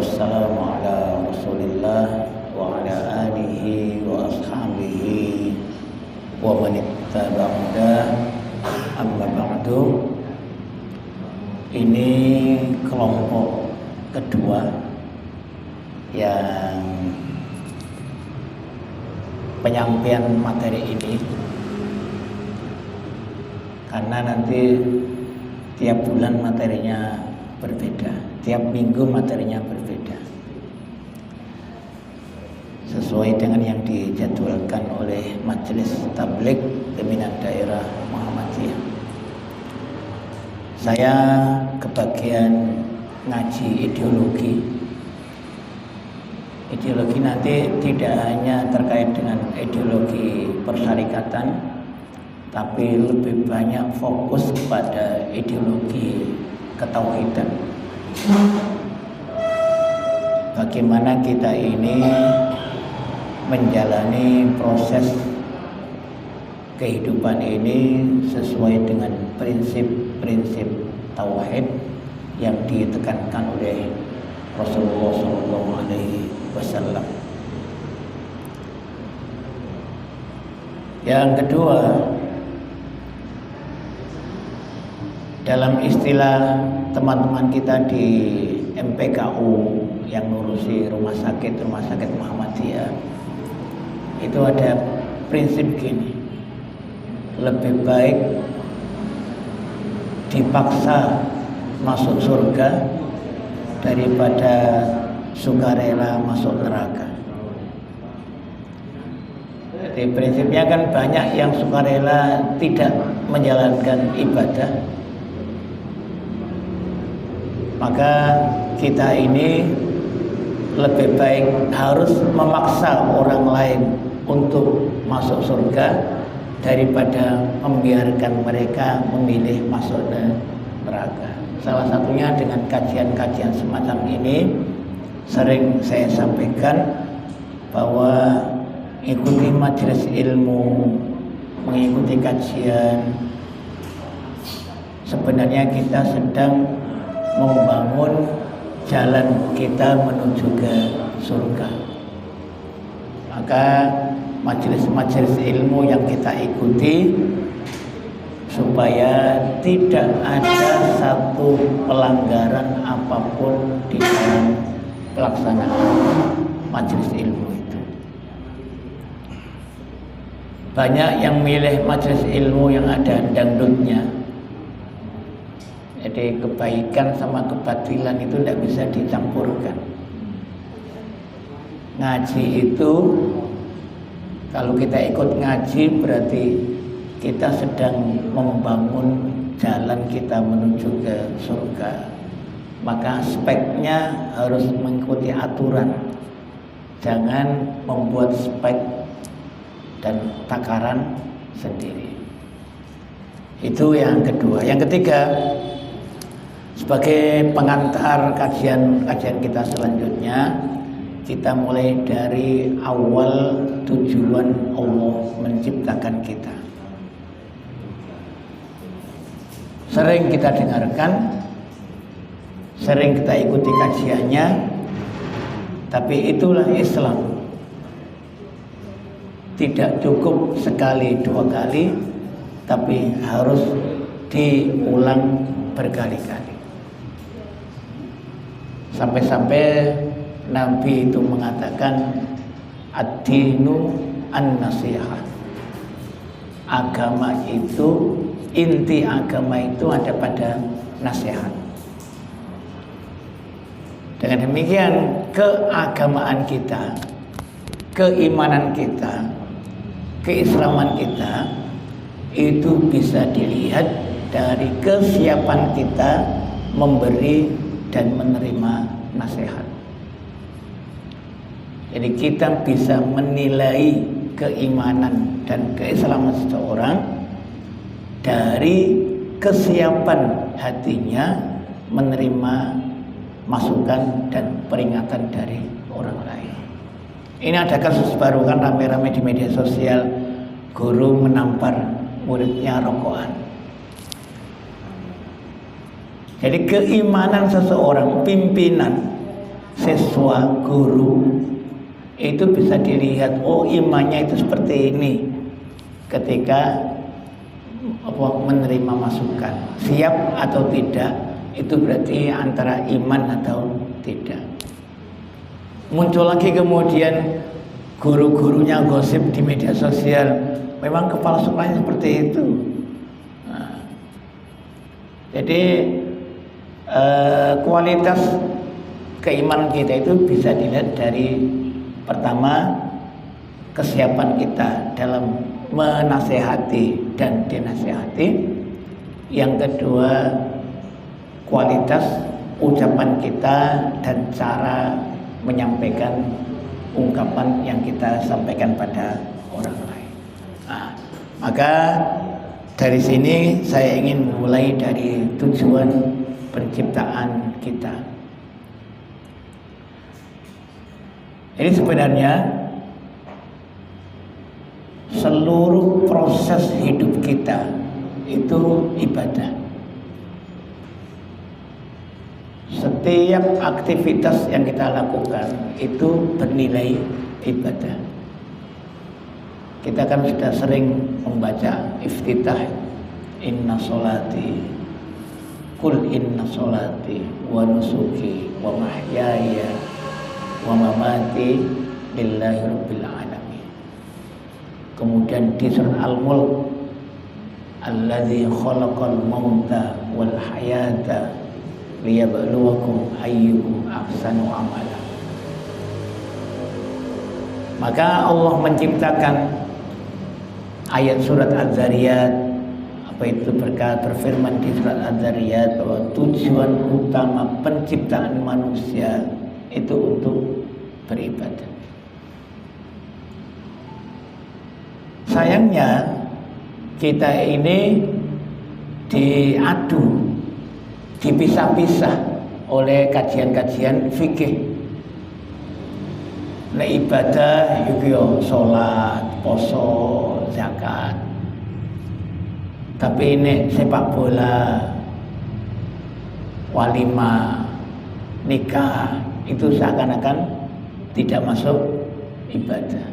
wassalamu ala Rasulillah wa ala alihi wa ashabihi wa man ittaba'ahu. Amma ba'du. Ini kelompok kedua yang penyampaian materi ini, karena nanti tiap bulan materinya berbeda, tiap minggu materinya berbeda, sesuai dengan yang dijadwalkan oleh Majelis Tabligh Pimpinan Daerah Muhammadiyah. Saya kebagian ngaji ideologi. Ideologi nanti tidak hanya terkait dengan ideologi persyarikatan, tapi lebih banyak fokus kepada ideologi ketauhidan. Bagaimana kita ini menjalani proses kehidupan ini sesuai dengan prinsip-prinsip tauhid yang ditekankan oleh Rasulullah SAW. Yang kedua, dalam istilah teman-teman kita di MPKU yang ngurusi rumah sakit Muhammadiyah, itu ada prinsip gini: lebih baik dipaksa masuk surga daripada sukarela masuk neraka. Jadi prinsipnya kan banyak yang sukarela tidak menjalankan ibadah, maka kita ini lebih baik harus memaksa orang lain untuk masuk surga daripada membiarkan mereka memilih masuk neraka. Salah satunya dengan kajian-kajian semacam ini sering saya sampaikan bahwa ikuti majelis ilmu, mengikuti kajian, sebenarnya kita sedang membangun jalan kita menuju ke surga. Maka majelis-majelis ilmu yang kita ikuti, supaya tidak ada satu pelanggaran apapun di dalam pelaksanaan majelis ilmu itu. Banyak yang milih majelis ilmu yang ada dangdutnya. Jadi kebaikan sama kebatilan itu tidak bisa dicampurkan. Ngaji itu, kalau kita ikut ngaji berarti kita sedang membangun jalan kita menuju ke surga. Maka speknya harus mengikuti aturan. Jangan membuat spek dan takaran sendiri. Itu yang kedua. Yang ketiga, sebagai pengantar kajian kita selanjutnya, kita mulai dari awal tujuan Allah menciptakan kita. Sering kita dengarkan, sering kita ikuti kajiannya, tapi itulah Islam. Tidak cukup sekali dua kali, tapi harus diulang berkali-kali. Sampai-sampai Nabi itu mengatakan ad-dinu an-nasihah. Agama itu, inti agama itu ada pada nasihat. Dengan demikian keagamaan kita, keimanan kita, keislaman kita itu bisa dilihat dari kesiapan kita memberi dan menerima nasihat. Jadi kita bisa menilai keimanan dan keislaman seseorang dari kesiapan hatinya menerima masukan dan peringatan dari orang lain. Ini ada kasus baru kan, rame-rame di media sosial, guru menampar muridnya rokokan. Jadi keimanan seseorang, pimpinan siswa, guru, itu bisa dilihat, oh imannya itu seperti ini ketika menerima masukan. Siap atau tidak, itu berarti antara iman atau tidak. Muncul lagi kemudian guru-gurunya gosip di media sosial, memang kepala sekolahnya seperti itu. Nah, jadi kualitas keimanan kita itu bisa dilihat dari pertama, kesiapan kita dalam menasehati dan dinasehati. Yang kedua, kualitas ucapan kita dan cara menyampaikan ungkapan yang kita sampaikan pada orang lain. Nah, maka dari sini saya ingin mulai dari tujuan penciptaan kita. Jadi sebenarnya seluruh proses hidup kita itu ibadah. Setiap aktivitas yang kita lakukan itu bernilai ibadah. Kita kan sudah sering membaca iftitah, inna sholati, kul inna sholati wa nusuki wa mahyaya wa mamati lillahi rabbil alamin. Kemudian di surat Al-Mulk, alladzi khalaqal mauta wal hayata liyabluwakum ayyukum ahsanu amala. Maka Allah menciptakan ayat surat Az-Zariyat, apa itu berfirman di surat Az-Zariyat bahwa tujuan utama penciptaan manusia itu untuk beribadah. Sayangnya kita ini diadu, dipisah-pisah oleh kajian-kajian fikih. Nah, ibadah yuk sholat, poso, zakat. Tapi ini sepak bola, walimah, nikah, itu seakan-akan tidak masuk ibadah.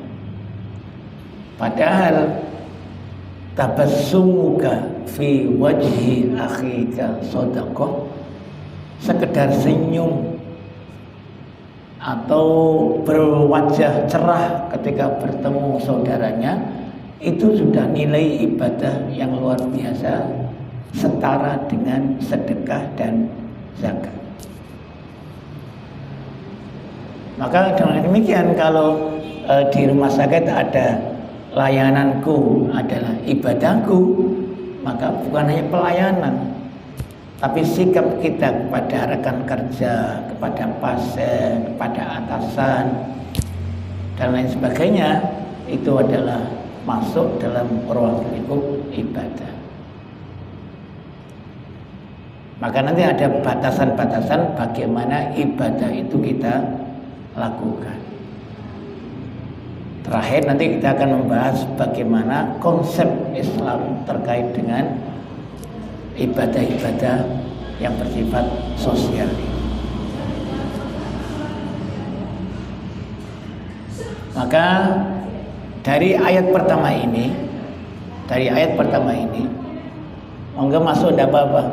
Padahal tabassumuka fi wajhi akhika shadaqah, sekedar senyum atau berwajah cerah ketika bertemu saudaranya, itu sudah nilai ibadah yang luar biasa, setara dengan sedekah dan zakat. Maka dengan demikian, kalau di rumah sakit ada layananku adalah ibadahku, maka bukan hanya pelayanan, tapi sikap kita kepada rekan kerja, kepada pasien, kepada atasan, dan lain sebagainya, itu adalah masuk dalam ruang lingkup ibadah. Maka nanti ada batasan-batasan bagaimana ibadah itu kita lakukan. Terakhir nanti kita akan membahas bagaimana konsep Islam terkait dengan ibadah-ibadah yang bersifat sosial. Maka dari ayat pertama ini, monggo masuk, tidak apa-apa.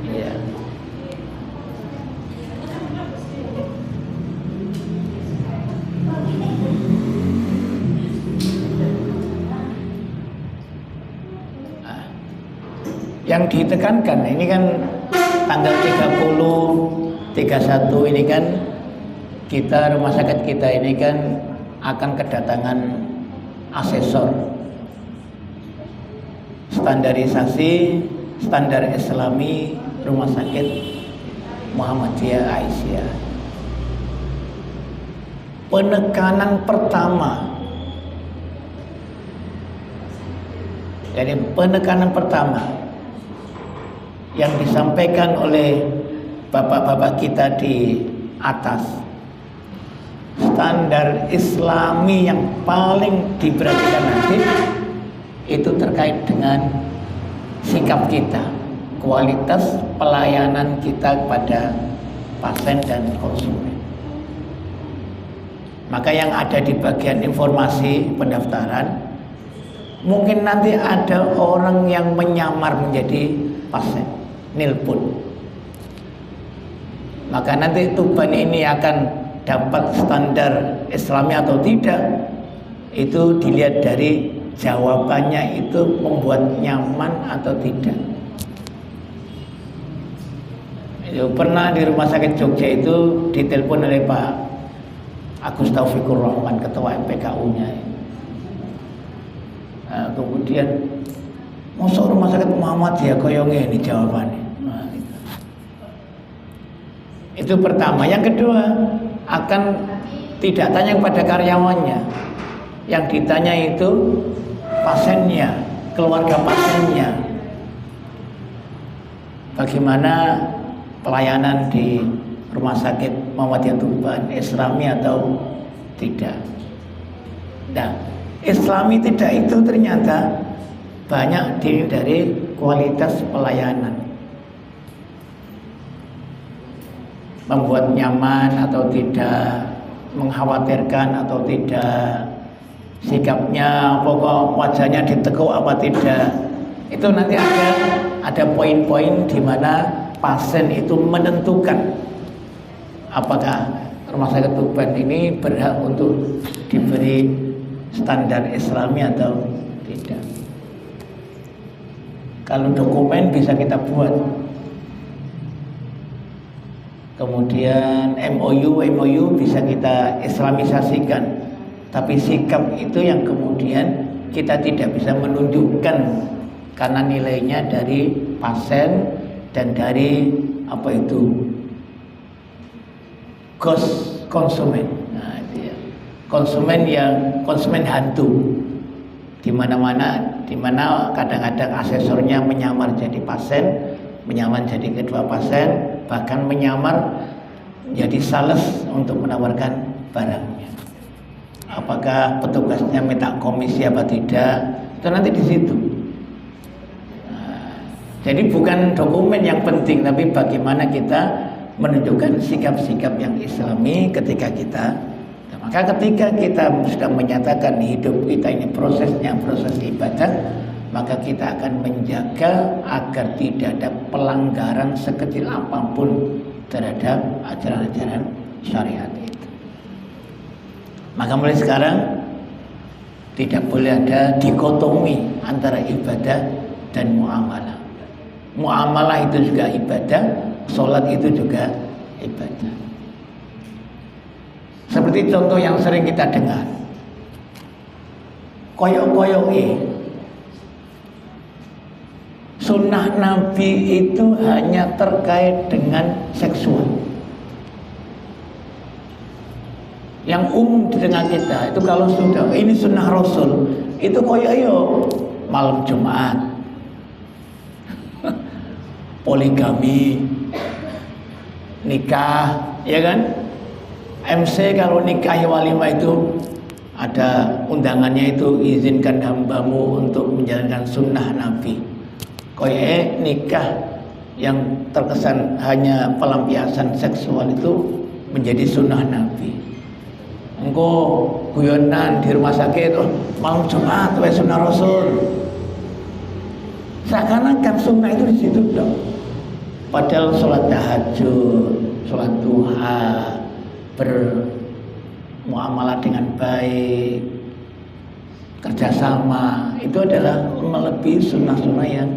Iya. Yang ditekankan ini kan tanggal 30, 31 ini kan kita, rumah sakit kita ini kan akan kedatangan asesor standarisasi standar Islami Rumah Sakit Muhammadiyah Aisyah. Penekanan pertama, jadi penekanan pertama yang disampaikan oleh bapak-bapak kita di atas, standar Islami yang paling diperhatikan nanti itu terkait dengan sikap kita kualitas pelayanan kita kepada pasien dan konsumen. Maka yang ada di bagian informasi pendaftaran, mungkin nanti ada orang yang menyamar menjadi pasien, nelpon. Maka nanti Tuban ini akan dapat standar Islami atau tidak, itu dilihat dari jawabannya itu membuat nyaman atau tidak. Itu pernah di Rumah Sakit Jogja itu ditelepon oleh Pak Agus Taufikur Rahman, ketua MPKU-nya. Nah, kemudian masuk Rumah Sakit Muhammadiyah koyongnya ini jawabannya. Nah, itu pertama. Yang kedua, akan tidak tanya kepada karyawannya. Yang ditanya itu pasiennya, keluarga pasiennya. Bagaimana pelayanan di Rumah Sakit Muhammadiyah Tuban, Islami atau tidak? Nah, Islami tidak itu ternyata banyak dari kualitas pelayanan, membuat nyaman atau tidak, mengkhawatirkan atau tidak, sikapnya, pokok wajahnya ditekuk apa tidak. Itu nanti ada poin-poin di mana pasien itu menentukan apakah Rumah Sakit Tuban ini berhak untuk diberi standar Islami atau tidak. Kalau dokumen bisa kita buat, kemudian MOU bisa kita islamisasikan, tapi sikap itu yang kemudian kita tidak bisa menunjukkan karena nilainya dari pasien dan dari apa itu konsumen. Nah, itu ya. Konsumen hantu di mana-mana, di mana kadang-kadang asesornya menyamar jadi pasien, menyamar jadi kedua pasien, bahkan menyamar jadi sales untuk menawarkan barangnya. Apakah petugasnya minta komisi apa tidak? Itu nanti di situ. Nah, jadi bukan dokumen yang penting, tapi bagaimana kita menunjukkan sikap-sikap yang Islami ketika kita. Maka ketika kita sudah menyatakan hidup kita ini prosesnya proses ibadah, maka kita akan menjaga agar tidak ada pelanggaran sekecil apapun terhadap ajaran-ajaran syariat itu. Maka mulai sekarang tidak boleh ada dikotomi antara ibadah dan muamalah. Muamalah itu juga ibadah, sholat itu juga ibadah. Seperti contoh yang sering kita dengar, koyok-koyoki. Sunnah Nabi itu hanya terkait dengan seksual. Yang umum di tengah kita itu kalau sudah ini sunnah Rasul, itu koyo malam Jumat, poligami, nikah, ya kan? MC kalau nikah walimah itu ada undangannya, itu izinkan hambamu untuk menjalankan sunnah Nabi. Koye nikah yang terkesan hanya pelampiasan seksual itu menjadi sunnah Nabi. Engko guyonan di rumah sakit, oh, malam Jumat wae sunnah Rasul. Seakan-akan sunnah itu di situ dong. Padahal sholat tahajud, sholat duha, bermuamalah dengan baik, kerjasama, itu adalah melebihi sunnah-sunnah yang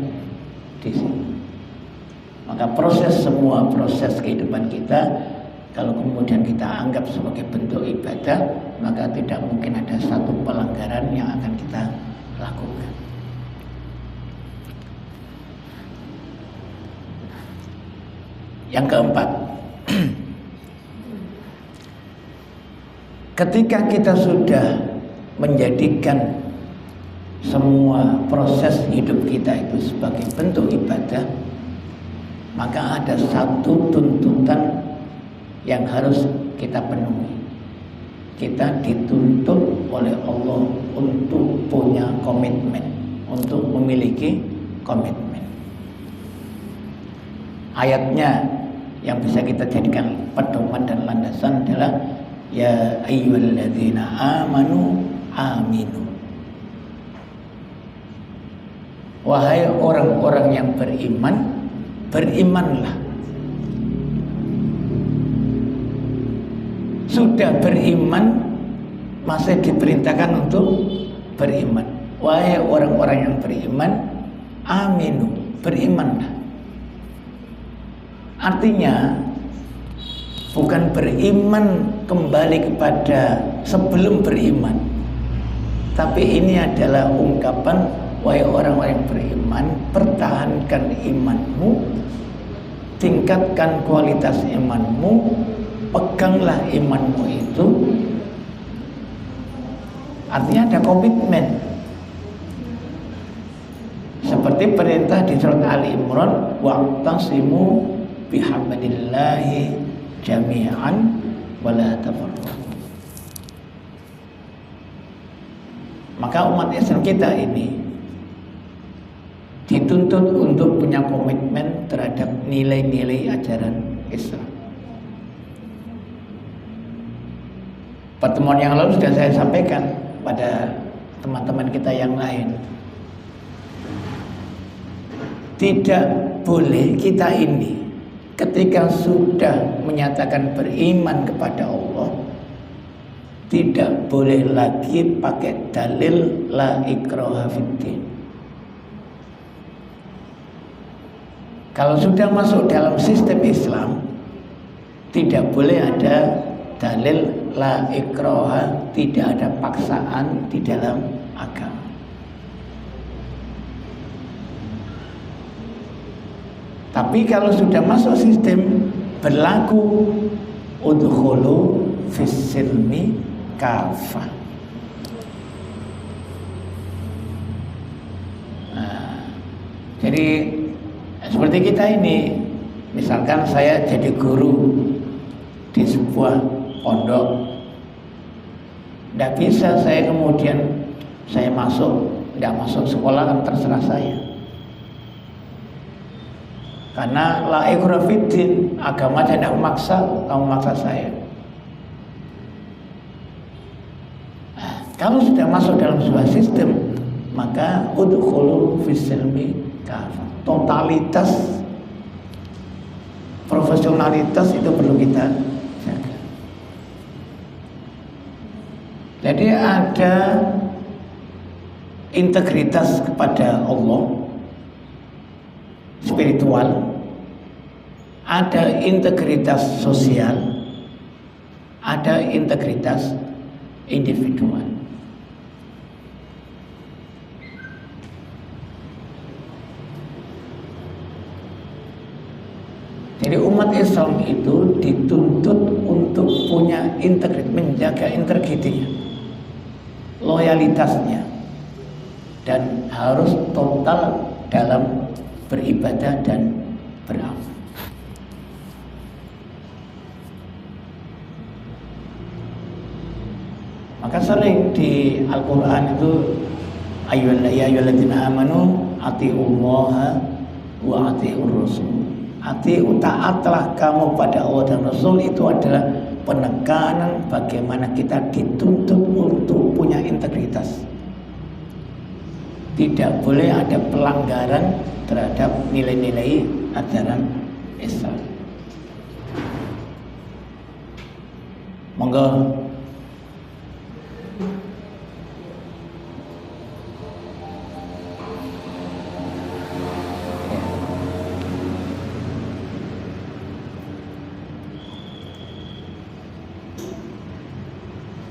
di sini. Maka semua proses kehidupan kita, kalau kemudian kita anggap sebagai bentuk ibadah, maka tidak mungkin ada satu pelanggaran yang akan kita lakukan. Yang keempat, ketika kita sudah menjadikan semua proses hidup kita itu sebagai bentuk ibadah, maka ada satu tuntutan yang harus kita penuhi. Kita dituntut oleh Allah untuk punya komitmen, untuk memiliki komitmen. ayatnya yang bisa kita jadikan pedoman dan landasan adalah ya ayyuhalladzina amanu aminu. Wahai orang-orang yang beriman, berimanlah. Sudah beriman masih diperintahkan untuk beriman. Wahai orang-orang yang beriman, aminu, berimanlah. Artinya bukan beriman kembali kepada sebelum beriman, tapi ini adalah ungkapan wahai orang-orang yang beriman, pertahankan imanmu, tingkatkan kualitas imanmu, peganglah imanmu itu. Artinya ada komitmen. Seperti perintah di surat Ali Imran, wa'tasimu bihablillahi jami'an wa la tafarraqu. Maka umat Islam kita ini dituntut untuk punya komitmen terhadap nilai-nilai ajaran Islam. Pertemuan yang lalu sudah saya sampaikan pada teman-teman kita yang lain. Tidak boleh kita ini ketika sudah menyatakan beriman kepada Allah, tidak boleh lagi pakai dalil la ikraha fiddin. Kalau sudah masuk dalam sistem Islam, tidak boleh ada dalil la ikraha, tidak ada paksaan di dalam agama. Tapi kalau sudah masuk sistem berlaku udkhulu fis-silmi kafah. Nah, jadi seperti kita ini, misalkan saya jadi guru di sebuah pondok, tidak bisa saya kemudian saya tidak masuk sekolah, kan terserah saya. Karena la ikraha fiddin, agama tidak memaksa, kamu maksa saya. Nah, kalau sudah masuk dalam sebuah sistem, maka udkhulu fis-silmi kafah. Totalitas, profesionalitas itu perlu kita jaga. Jadi ada integritas kepada Allah, spiritual, ada integritas sosial, ada integritas individual. Jadi umat Islam itu dituntut untuk punya integritas, menjaga integritinya, loyalitasnya, dan harus total dalam beribadah dan beramal. Maka sering di Al-Quran itu ayyuhalladzina amanu atiullaha wa atiur rasul. Taatlah kamu pada Allah dan Rasul, itu adalah penekanan bagaimana kita dituntut untuk punya integritas. Tidak boleh ada pelanggaran terhadap nilai-nilai ajaran Islam. Monggo.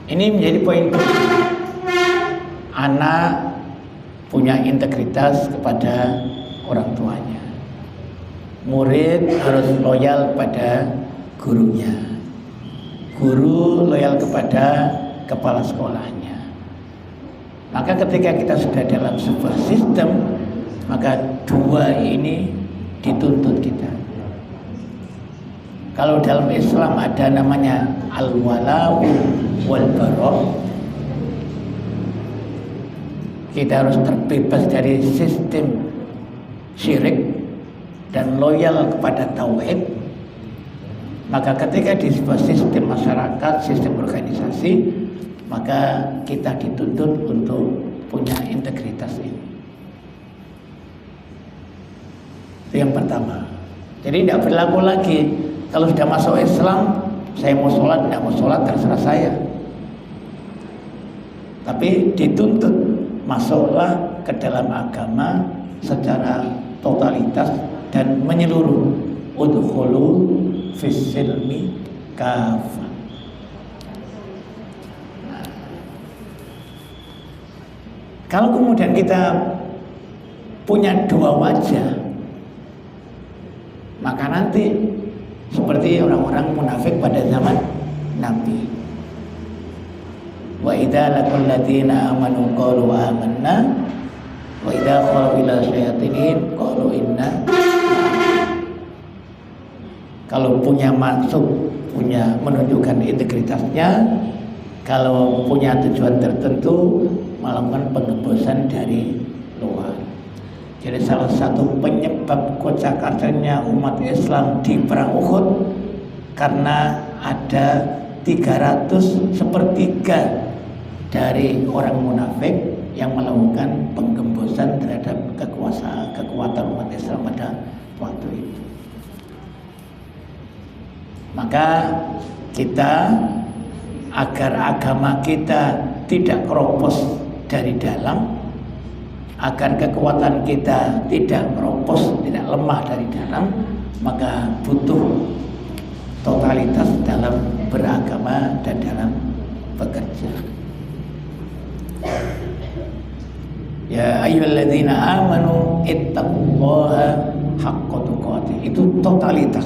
Ini menjadi poin penting. Anak punya integritas kepada orang tuanya. Murid harus loyal pada gurunya. Guru loyal kepada kepala sekolahnya. Maka ketika kita sudah dalam sebuah sistem, maka dua ini dituntut kita. Kalau dalam Islam ada namanya al-wala'u wal-bara', kita harus terbebas dari sistem syirik, dan loyal kepada tauhid, maka ketika di sebuah sistem masyarakat, sistem organisasi, maka kita dituntut untuk punya integritas ini. Itu yang pertama. Jadi tidak berlaku lagi kalau sudah masuk Islam, saya mau sholat, tidak mau sholat terserah saya. Tapi dituntut masuklah ke dalam agama secara totalitas dan menyeluruh. Udkhulu fis silmi kafah. Kalau kemudian kita punya dua wajah, maka nanti seperti orang-orang munafik pada zaman Nabi. Wa idza laqul ladzina amanu qalu amanna wa idza khalu ila syayatin qalu inna. Kalau punya maksud, punya menunjukkan integritasnya, kalau punya tujuan tertentu, melakukan pengebosan dari luar. Jadi salah satu penyebab kocak-kacirnya umat Islam di perang Uhud karena ada 300 sepertiga dari orang munafik yang melakukan penggembosan terhadap kekuatan umat Islam pada waktu itu. Maka kita agar agama kita tidak keropos dari dalam, agar kekuatan kita tidak keropos, tidak lemah dari dalam, maka butuh totalitas dalam beragama dan dalam bekerja. Ya ayyuhalladzina amanu ittaqullaha haqqa tuqatih. Itu totalitas.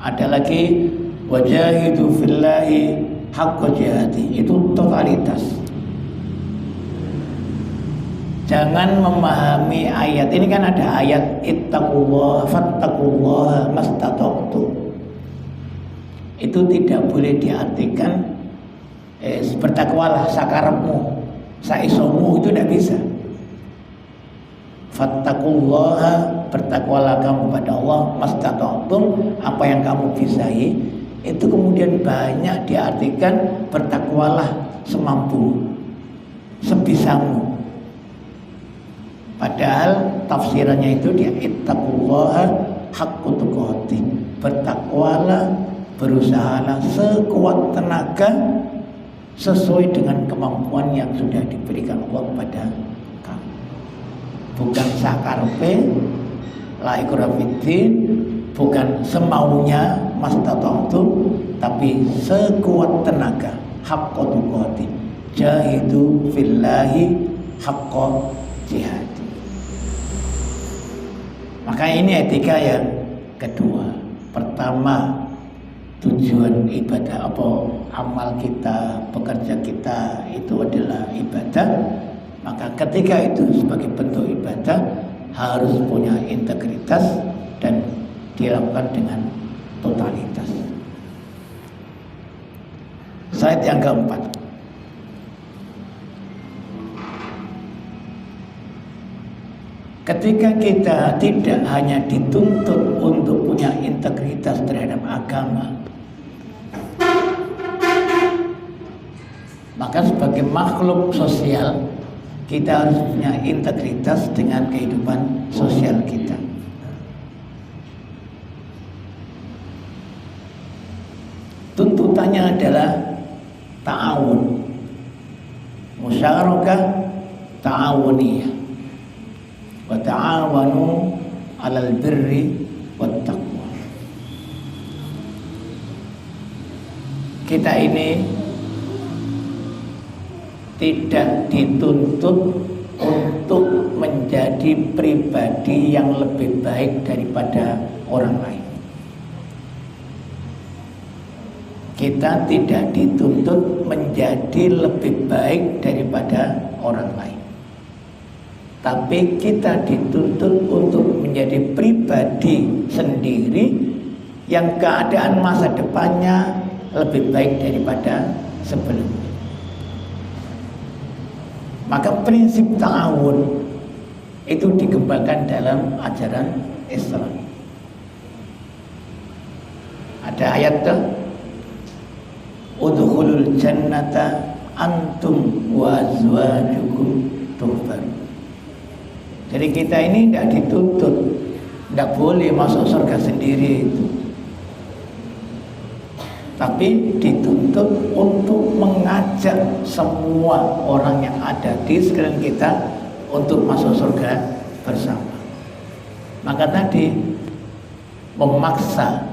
Ada lagi wajahidu fillahi haqqa jihadi. Itu totalitas. Jangan memahami ayat ini, kan ada ayat ittaqullaha fattaqullaha mastata'tum. Itu tidak boleh diartikan bertakwalah sakarepmu, saisomu, itu tidak bisa. Fattaqullaha, bertakwalah kamu pada Allah, mastata'tum, apa yang kamu bisai. Itu kemudian banyak diartikan bertakwalah semampu, sebisamu. Padahal tafsirannya itu dia ittaqullaha haqqa tuqatih, bertakwalah, berusahalah sekuat tenaga sesuai dengan kemampuan yang sudah diberikan Allah kepada kamu. Bukan sakarpe, la ikraha fiddin, bukan semaunya mastata'tum, tapi sekuat tenaga, haqqa tuqatih, jahidu fillahi haqqa jihad. Maka ini etika yang kedua. Pertama, tujuan ibadah apa, amal kita, pekerja kita itu adalah ibadah. Maka ketika itu sebagai bentuk ibadah harus punya integritas dan dilakukan dengan totalitas. Slide yang keempat. Ketika kita tidak hanya dituntut untuk punya integritas terhadap agama, maka sebagai makhluk sosial kita harus punya integritas dengan kehidupan sosial kita. Tuntutannya adalah ta'awun, musyarakah ta'awuniyah, wa ta'awanu 'alal birri wat taqwa. Kita ini tidak dituntut untuk menjadi pribadi yang lebih baik daripada orang lain. Kita tidak dituntut menjadi lebih baik daripada orang lain, tapi kita dituntut untuk menjadi pribadi sendiri yang keadaan masa depannya lebih baik daripada sebelumnya. Maka prinsip ta'awun itu dikembangkan dalam ajaran Islam. Ada ayat tuh, udkhulul jannata antum wa azwajukum tuhbarun. Jadi kita ini tidak dituntut, tidak boleh masuk surga sendiri itu, tapi dituntut untuk mengajak semua orang yang ada di sekeliling kita untuk masuk surga bersama. Maka tadi memaksa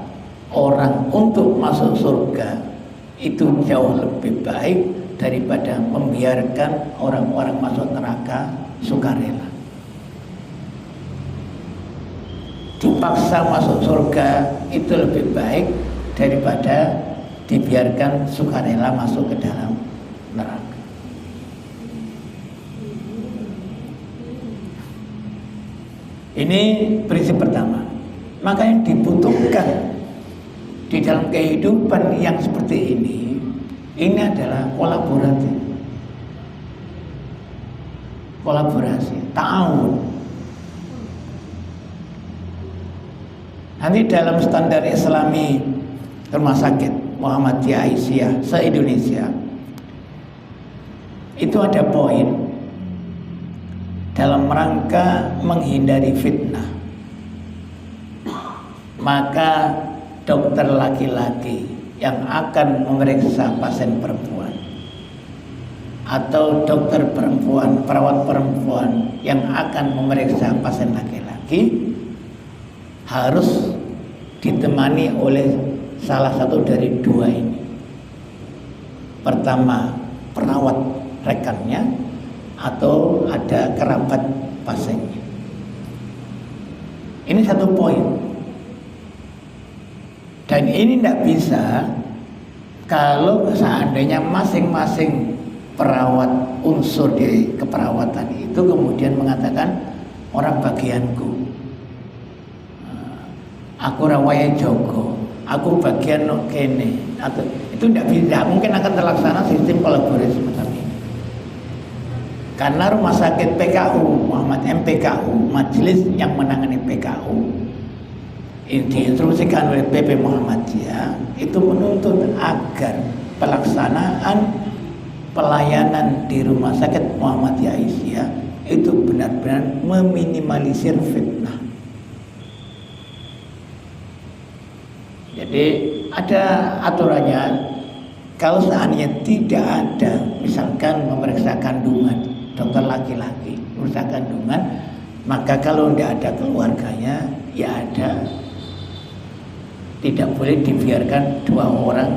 orang untuk masuk surga itu jauh lebih baik daripada membiarkan orang-orang masuk neraka sukarela. Dipaksa masuk surga itu lebih baik daripada dibiarkan sukarela masuk ke dalam neraka. Ini prinsip pertama. Maka yang dibutuhkan di dalam kehidupan yang seperti ini adalah kolaborasi, ta'awun. Nanti dalam standar Islami Rumah Sakit Muhammadiyah Aisyah se-Indonesia itu ada poin dalam rangka menghindari fitnah. Maka dokter laki-laki yang akan memeriksa pasien perempuan atau dokter perempuan, perawat perempuan yang akan memeriksa pasien laki-laki harus ditemani oleh salah satu dari dua ini. Pertama, perawat rekannya atau ada kerabat pasiennya. Ini satu poin. Dan ini tidak bisa kalau seandainya masing-masing perawat unsur di keperawatan itu kemudian mengatakan orang bagianku, aku rawaya jogo, aku bagian no kene, atau itu tidak mungkin akan terlaksana sistem kolaborasi semacam ini. Karena rumah sakit PKU Muhammad MPKU, majelis yang menangani PKU diinstruksikan oleh PP Muhammadiyah itu menuntut agar pelaksanaan pelayanan di Rumah Sakit Muhammadiyah Aisyah itu benar-benar meminimalisir fitnah. Jadi ada aturannya, kalau seandainya tidak ada misalkan memeriksa kandungan, dokter laki-laki memeriksa kandungan, maka kalau tidak ada keluarganya ya ada, tidak boleh dibiarkan dua orang.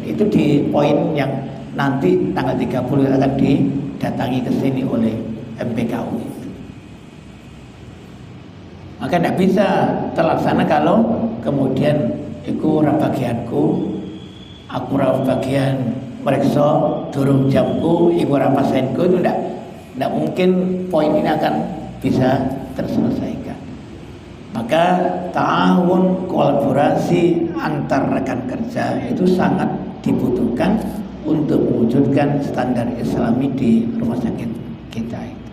Itu di poin yang nanti tanggal 30 akan didatangi ke sini oleh MPKU itu. Maka tidak bisa terlaksana kalau kemudian iku ora bagianku, aku ora bagian meriksa durung jamku, iku ora pasienku, itu tidak mungkin poin ini akan bisa terselesaikan. Maka ta'awun, kolaborasi antar rekan kerja itu sangat dibutuhkan untuk mewujudkan standar Islami di rumah sakit kita itu.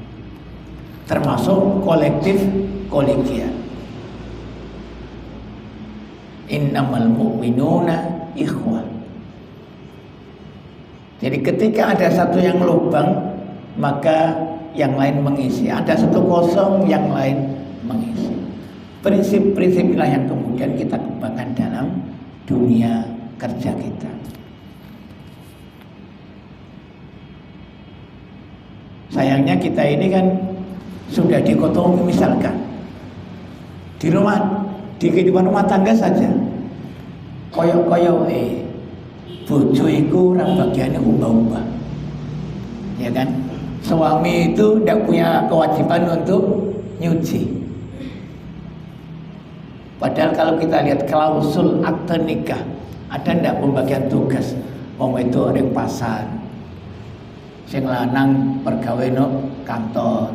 Termasuk kolektif kolegial. Innamal mu'minuna ikhwah. Jadi ketika ada satu yang lubang, maka yang lain mengisi. Ada satu kosong, yang lain mengisi. Prinsip-prinsip inilah yang kemudian kita kembangkan dalam dunia kerja kita. Sayangnya kita ini kan sudah dikotomi, misalkan di kehidupan rumah tangga saja koyok-koyok bojo iku ora bagiane umbah-umbah, ya kan? Suami itu tidak punya kewajiban untuk nyuci. Padahal kalau kita lihat klausul akte nikah, ada ndak pembagian tugas? Wong itu ring pasar, sing lanang pergawe no kantor.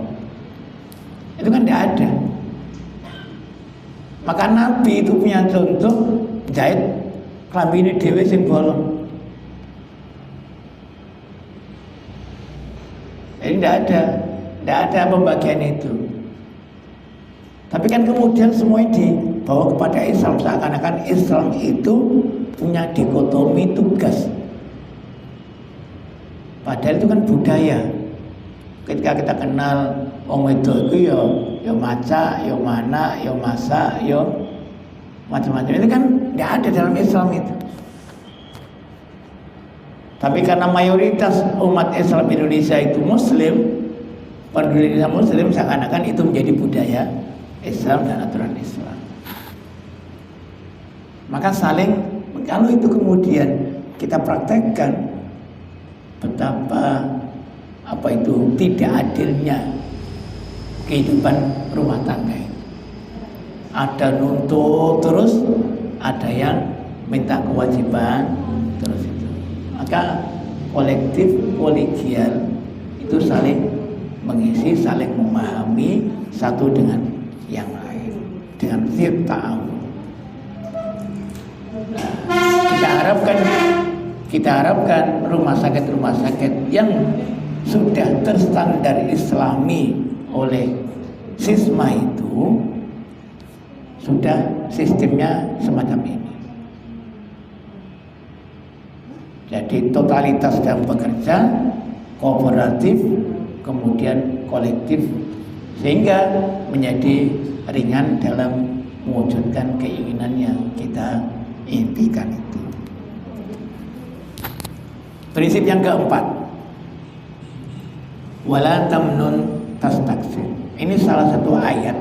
Itu kan ndak ada. Maka Nabi itu punya contoh jahit klambine dhewe sing bolong. Jadi tidak ada pembagian itu. Tapi kan kemudian semuanya dibawa kepada Islam, seakan-akan Islam itu punya dikotomi tugas. Padahal itu kan budaya. Ketika kita kenal wong wedok itu ya maca, ya mana, ya masak, ya macam-macam. Itu kan tidak ada dalam Islam itu. Tapi karena mayoritas umat Islam Indonesia itu Muslim, penduduk Indonesia Muslim, seakan-akan itu menjadi budaya Islam dan aturan Islam. Maka kalau itu kemudian kita praktekkan, betapa itu tidak adilnya kehidupan rumah tangga ini. Ada nuntut terus, ada yang minta kewajiban terus itu. Maka kolektif kolegial itu saling mengisi, saling memahami satu dengan yang lain, dengan ta'awun. Kita harapkan rumah sakit yang sudah terstandar Islami oleh SISMA itu sudah sistemnya semacam ini. Jadi totalitas dalam bekerja, kooperatif, kemudian kolektif, sehingga menjadi ringan dalam mewujudkan keinginan yang kita impikan itu. Prinsip yang keempat, wala tamnun tastakthir. Ini salah satu ayat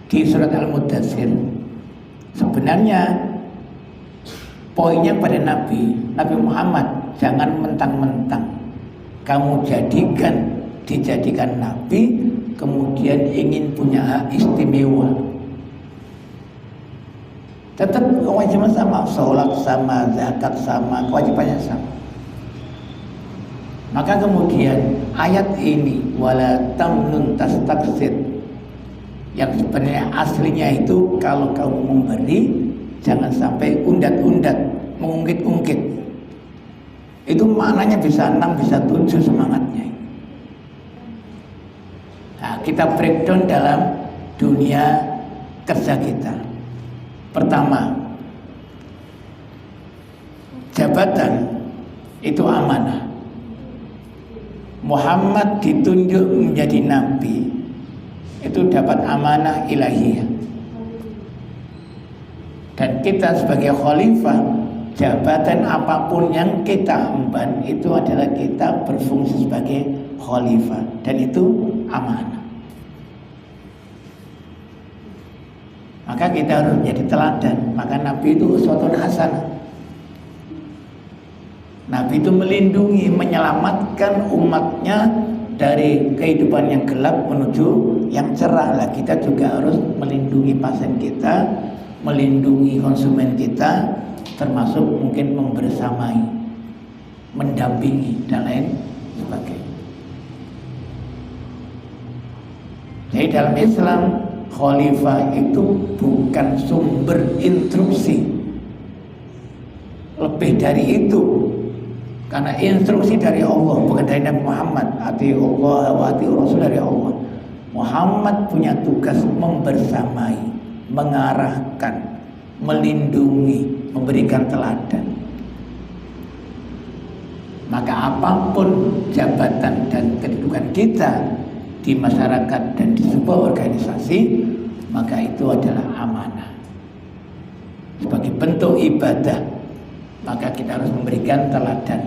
di surat Al-Mudaththir. Sebenarnya poinnya pada Nabi Muhammad, jangan mentang-mentang kamu dijadikan Nabi, kemudian ingin punya hak istimewa. Tetap kewajiban sama, sholat sama, zakat sama, kewajibannya sama. Maka kemudian ayat ini wala tamnun tastakthir, yang sebenarnya aslinya itu kalau kamu memberi jangan sampai undat-undat, mengungkit-ungkit. Itu maknanya bisa 6, bisa 7 semangatnya. Nah, kita breakdown dalam dunia kerja kita. Pertama, jabatan itu amanah. Muhammad ditunjuk menjadi nabi, itu dapat amanah ilahiyah. Dan kita sebagai khalifah, jabatan apapun yang kita emban itu adalah kita berfungsi sebagai khalifah, dan itu amanah. Maka kita harus menjadi teladan. Maka Nabi itu uswatun hasanah. Nabi itu melindungi, menyelamatkan umatnya dari kehidupan yang gelap menuju yang cerah. Lah kita juga harus melindungi pasien kita, melindungi konsumen kita, termasuk mungkin membersamai, mendampingi dan lain sebagainya. Jadi dalam Islam, khalifah itu bukan sumber instruksi. Lebih dari itu, karena instruksi dari Allah, bukan dari Nabi Muhammad. Ati Allah wa ati Rasul dari Allah. Muhammad punya tugas membersamai, mengarahkan, melindungi, memberikan teladan. Maka apapun jabatan dan kedudukan kita di masyarakat dan di sebuah organisasi, maka itu adalah amanah. Sebagai bentuk ibadah, maka kita harus memberikan teladan,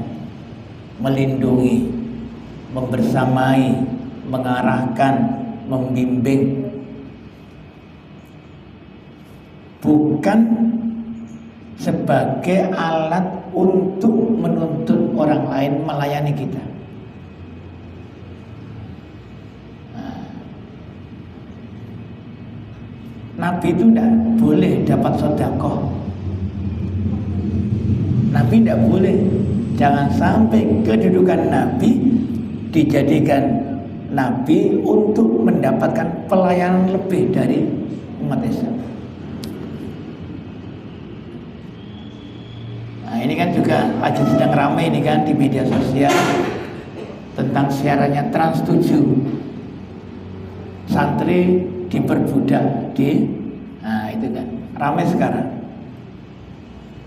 melindungi, membersamai, mengarahkan, membimbing. Bukan sebagai alat untuk menuntut orang lain melayani kita. Nabi itu tidak boleh dapat sedekah. Nabi tidak boleh. Jangan sampai kedudukan Nabi dijadikan Nabi untuk mendapatkan pelayanan lebih dari umat Islam. Nah, ini kan juga lagi sedang ramai ini kan di media sosial tentang siarannya Trans 7. Santri diperbudak nah itu kan ramai sekarang.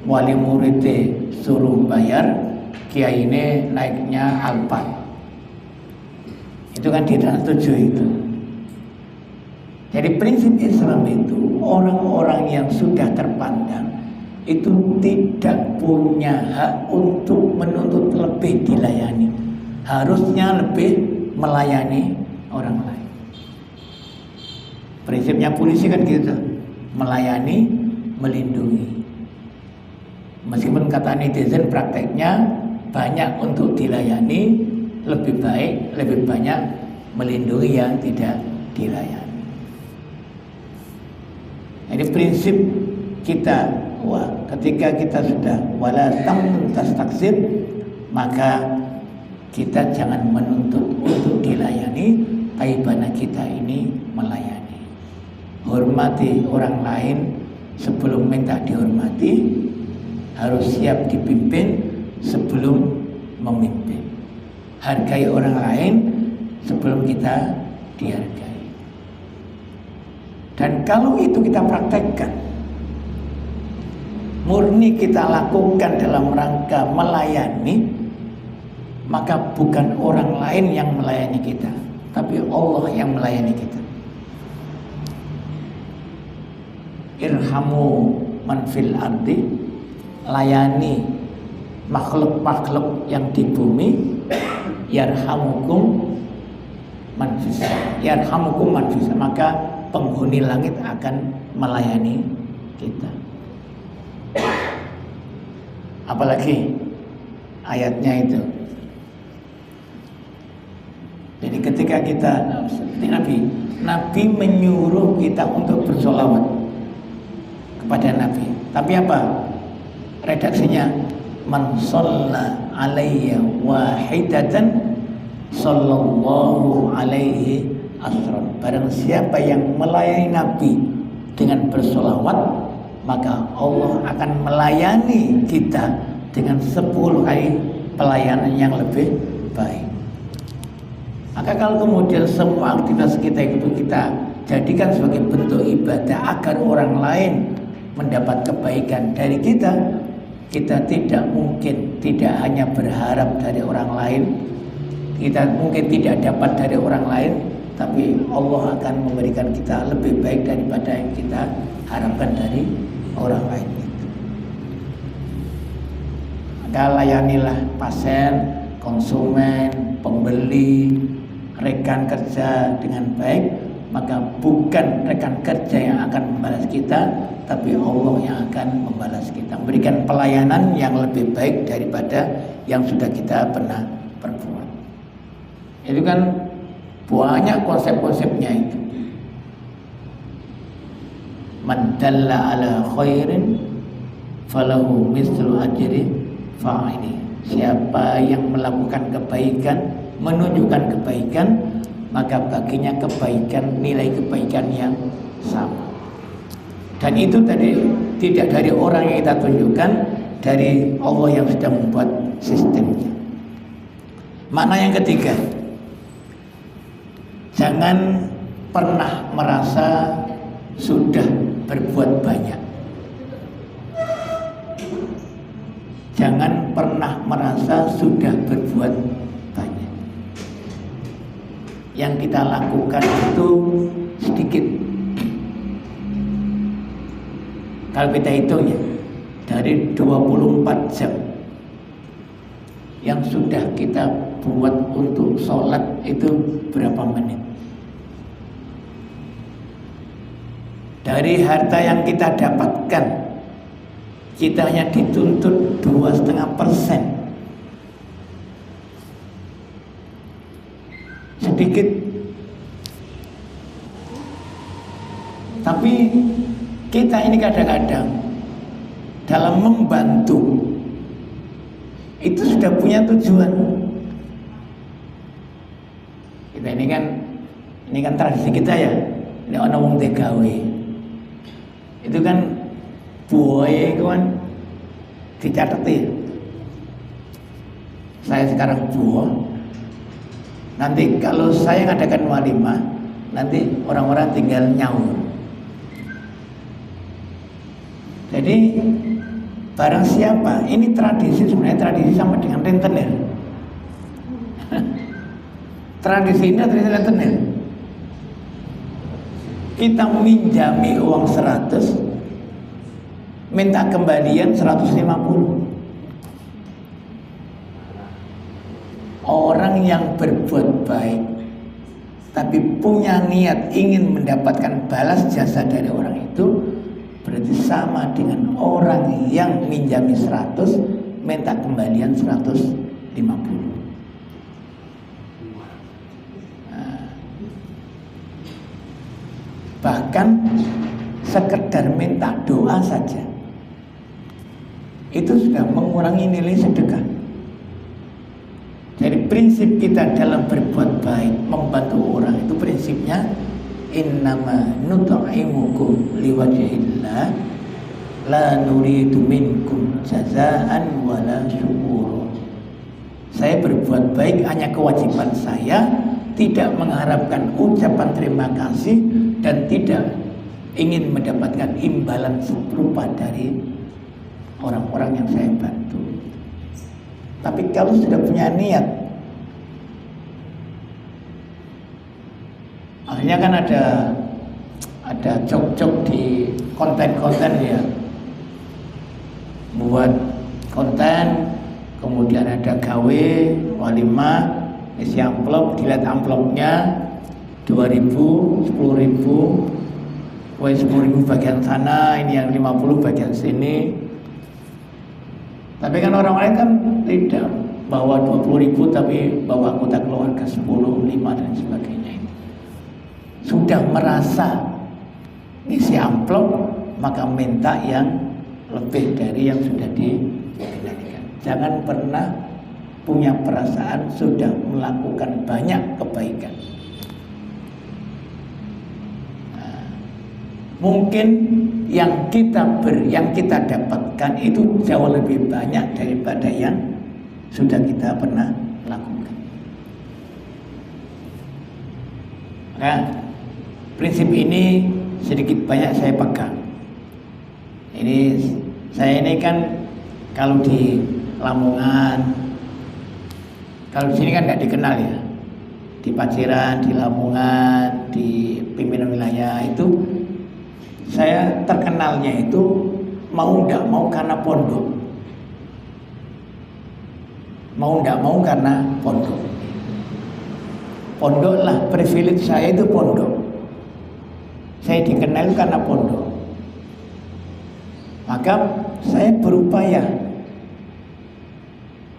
Wali muridnya suruh bayar, kiai ini naiknya Alphard. Itu kan di Trans 7 itu. Jadi prinsip Islam itu orang-orang yang sudah terpandang itu tidak punya hak untuk menuntut lebih dilayani. Harusnya lebih melayani orang lain. Prinsipnya polisi kan gitu, melayani, melindungi. Meskipun kata netizen prakteknya banyak untuk dilayani, lebih baik, lebih banyak melindungi yang tidak dilayani. Jadi prinsip kita, ketika kita sudah wala tamnun tastaksir, maka kita jangan menuntut untuk dilayani, taibana kita ini melayani. Hormati orang lain sebelum minta dihormati, harus siap dipimpin sebelum memimpin. Hargai orang lain sebelum kita dihargai. Dan kalau itu kita praktekkan, murni kita lakukan dalam rangka melayani, maka bukan orang lain yang melayani kita, tapi Allah yang melayani kita. Irhamu man fil ardi, layani makhluk-makhluk yang di bumi, yarhamukum man fis, yarhamukum man fis, maka penghuni langit akan melayani kita. Apalagi ayatnya itu. Jadi ketika kita seperti Nabi menyuruh kita untuk bersolawat kepada Nabi. Tapi apa? Redaksinya, man shalla alayya wahidatan sallallahu alaihi asron. Barang siapa yang melayani Nabi dengan bersolawat, maka Allah akan melayani kita dengan 10 kali pelayanan yang lebih baik. Maka kalau kemudian semua aktivitas kita itu kita jadikan sebagai bentuk ibadah agar orang lain mendapat kebaikan dari kita, kita tidak mungkin tidak hanya berharap dari orang lain, kita mungkin tidak dapat dari orang lain, tapi Allah akan memberikan kita lebih baik daripada yang kita harapkan dari orang lain itu. Maka layanilah pasien, konsumen, pembeli, rekan kerja dengan baik, maka bukan rekan kerja yang akan membalas kita, tapi Allah yang akan membalas kita, memberikan pelayanan yang lebih baik daripada yang sudah kita pernah perbuat. Itu kan banyak konsep-konsepnya itu. Man dalla ala khairin falahu mislu ajri fa'ili. Siapa yang melakukan kebaikan, menunjukkan kebaikan, maka baginya kebaikan, nilai kebaikan yang sama. Dan itu tadi tidak dari orang yang kita tunjukkan, dari Allah yang sudah membuat sistemnya. Makna yang ketiga, jangan pernah merasa sudah berbuat banyak. Jangan pernah merasa sudah berbuat banyak. Yang kita lakukan itu sedikit. Kalau kita hitung ya, dari 24 jam yang sudah kita buat untuk sholat itu berapa menit? Dari harta yang kita dapatkan, kita hanya dituntut 2,5%. Sedikit. Tapi kita ini kadang-kadang dalam membantu itu sudah punya tujuan. Kita ini kan tradisi kita ya. Ini ana wong tegawe. Itu kan buaya itu kan dicatati. Saya sekarang buah. Nanti kalau saya ngadakan walimah, nanti orang-orang tinggal nyaur. Jadi barang siapa, ini tradisi, sebenarnya tradisi sama dengan rentenir. Tradisi ini tradisi rentenir. Kita minjami uang 100, minta kembalian 150. Orang yang berbuat baik tapi punya niat ingin mendapatkan balas jasa dari orang itu, berarti sama dengan orang yang minjami 100 minta kembalian 150. Bahkan sekedar minta doa saja itu sudah mengurangi nilai sedekah. Jadi prinsip kita dalam berbuat baik, membantu orang itu prinsipnya innama nut'imukum liwajhillah la nuridu minkum jazaan wala syukur. Saya berbuat baik hanya kewajiban saya, tidak mengharapkan ucapan terima kasih dan tidak ingin mendapatkan imbalan serupa dari orang-orang yang saya bantu. Tapi kalau sudah punya niat, akhirnya kan ada jok-jok di konten-konten ya, buat konten, kemudian ada gawe walimah, isi amplop, dilihat amplopnya 2.000, 10.000, 10.000 bagian sana, ini yang 50 bagian sini. Tapi kan orang lain kan tidak bawa 20.000 tapi bawa anggota keluarga 10, 5 dan sebagainya. Sudah merasa isi amplop, maka minta yang lebih dari yang sudah dikendalikan. Jangan pernah punya perasaan sudah melakukan banyak kebaikan. Mungkin yang kita dapatkan itu jauh lebih banyak daripada yang sudah kita pernah lakukan. Nah, prinsip ini sedikit banyak saya pegang. Saya ini kan kalau di Lamongan, kalau di sini kan nggak dikenal ya. Di Paciran, di Lamongan, di pimpinan wilayah itu saya terkenalnya itu mau nggak mau karena pondok, mau nggak mau karena pondok. Pondok lah privilege saya, itu pondok. Saya dikenal karena pondok. Maka saya berupaya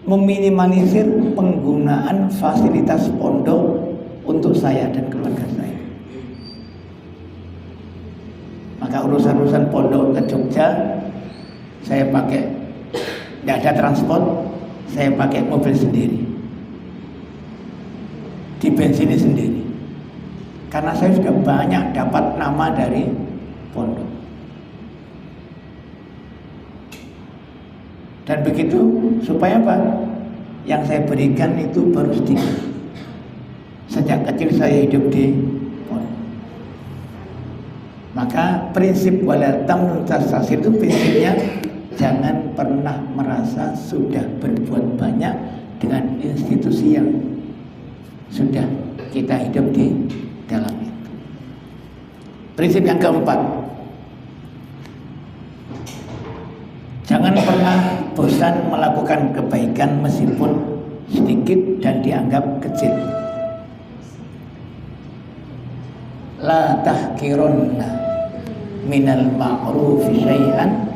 meminimalisir penggunaan fasilitas pondok untuk saya dan keluarga saya. Maka urusan-urusan pondok ke Jogja saya pakai, tidak ada transport, saya pakai mobil sendiri, dibensini sendiri, karena saya sudah banyak dapat nama dari pondok. Dan begitu supaya apa? Yang saya berikan itu baru sedikit. Sejak kecil saya hidup di pondok. Maka prinsip wala tamnun tastakthir itu prinsipnya jangan pernah merasa sudah berbuat banyak dengan institusi yang sudah kita hidup di dalam itu. Prinsip yang keempat, jangan pernah bosan melakukan kebaikan meskipun sedikit dan dianggap kecil. La tahkirunna minal ma'rufi syai'an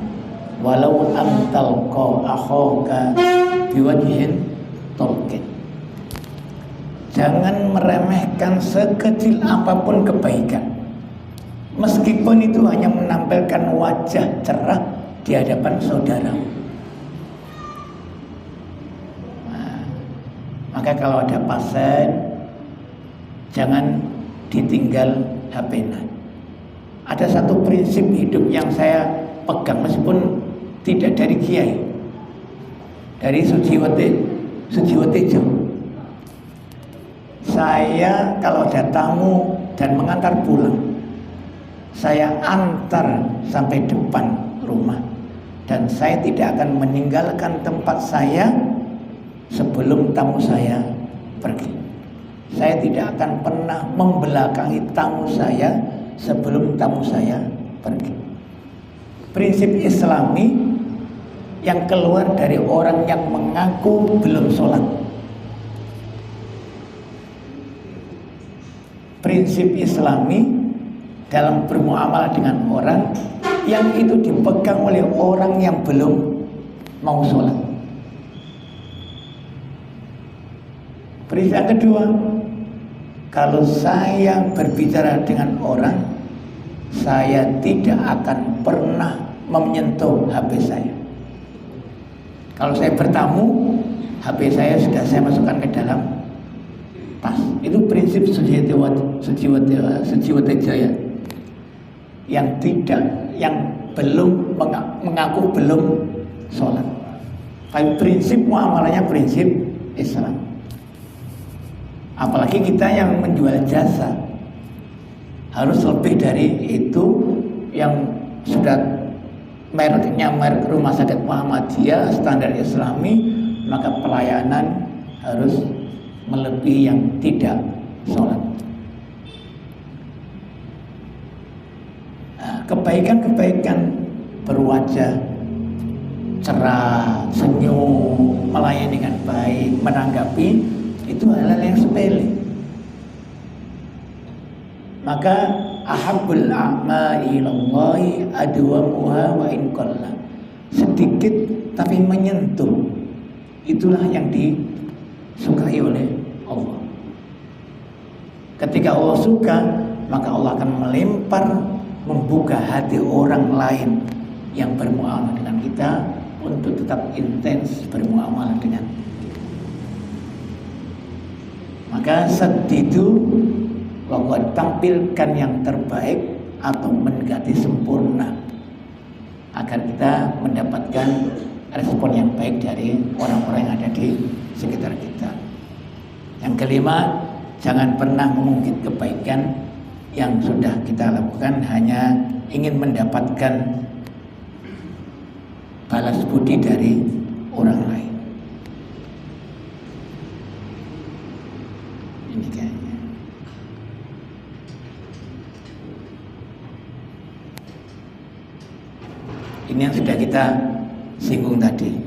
walau an talqa akhaka biwajhin talqin. Jangan meremehkan sekecil apapun kebaikan, meskipun itu hanya menampilkan wajah cerah di hadapan saudara. Maka kalau ada pasien, jangan ditinggal HP-nya. Ada satu prinsip hidup yang saya pegang meskipun tidak dari kiai, dari Sujiwotejo. Saya kalau ada tamu dan mengantar pulang. Saya antar sampai depan rumah, dan saya tidak akan meninggalkan tempat saya sebelum tamu saya pergi. Saya tidak akan pernah membelakangi tamu saya sebelum tamu saya pergi. Prinsip Islami yang keluar dari orang yang mengaku belum sholat. Prinsip Islami dalam bermuamalah dengan orang yang itu dipegang oleh orang yang belum mau sholat. Prinsip yang kedua, kalau saya berbicara dengan orang, saya tidak akan pernah menyentuh HP saya. Kalau saya bertamu, HP saya sudah saya masukkan ke dalam tas. Itu prinsip Sujiwatejaya yang belum mengaku belum sholat. Tapi prinsip muamalahnya prinsip Islam. Apalagi kita yang menjual jasa, harus lebih dari itu. Yang sudah mereknya merek Rumah Sakit Muhammadiyah standar Islami, maka pelayanan harus melebihi yang tidak sholat. Kebaikan-kebaikan berwajah cerah, senyum, melayani dengan baik, menanggapi, itu hal-hal yang sepele. Maka ahabbul a'mali ilallahi adwamuha wa in qalla. Sedikit tapi menyentuh, itulah yang disukai oleh Allah. Ketika Allah suka, maka Allah akan melempar, membuka hati orang lain yang bermuamalah dengan kita untuk tetap intens bermuamalah dengan kita. Maka sedidu bahwa tampilkan yang terbaik atau mendekati sempurna agar kita mendapatkan respon yang baik dari orang-orang yang ada di sekitar kita. Yang kelima, jangan pernah mengungkit kebaikan yang sudah kita lakukan hanya ingin mendapatkan balas budi dari orang lain. Ini kayaknya. Ini yang sudah kita singgung tadi.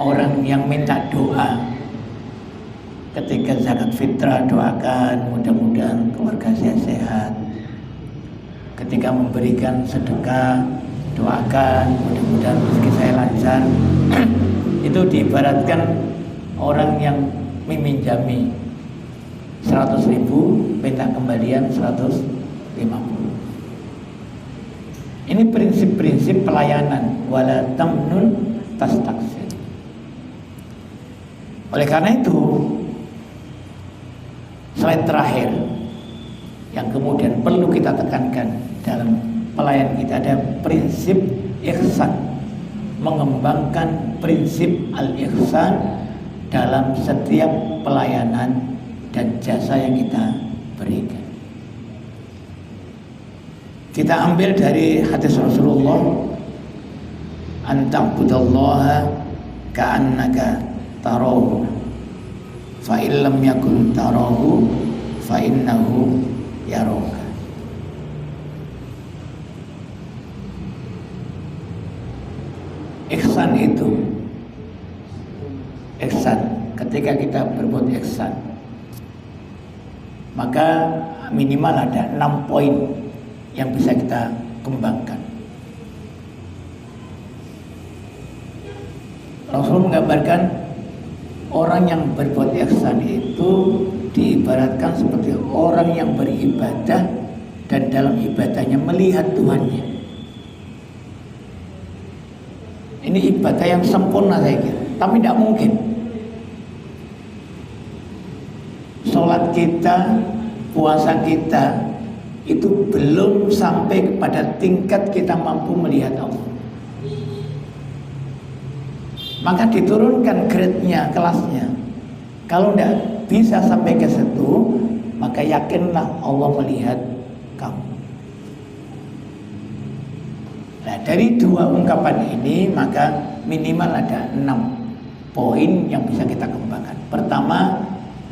Orang yang minta doa ketika zakat fitrah, doakan mudah-mudahan keluarga saya sehat. Ketika memberikan sedekah, doakan mudah-mudahan rezeki saya lancar. Itu diibaratkan orang yang meminjami 100.000, minta kembalian 150. Ini prinsip-prinsip pelayanan, wala tamnun tastaksir. Oleh karena itu, slide terakhir yang kemudian perlu kita tekankan dalam pelayanan kita ada prinsip ihsan, mengembangkan prinsip al-ihsan dalam setiap pelayanan dan jasa yang kita berikan. Kita ambil dari hadis Rasulullah, anta'budallaha ka'annaka tarahu fa illam yakun tarahu fa innahu yaraka. Ihsan itu, ihsan, ketika kita berbuat ihsan, maka minimal ada 6 poin yang bisa kita kembangkan. Rasul menggambarkan orang yang berbuat ihsan itu diibaratkan seperti orang yang beribadah dan dalam ibadahnya melihat Tuhannya. Ini ibadah yang sempurna saya kira, tapi tidak mungkin sholat kita, puasa kita itu belum sampai kepada tingkat kita mampu melihat Allah. maka diturunkan grade-nya, kelasnya. Kalau tidak bisa sampai ke situ, maka yakinlah Allah melihat kamu. Nah, dari dua ungkapan ini maka minimal ada 6 poin yang bisa kita kembangkan. Pertama,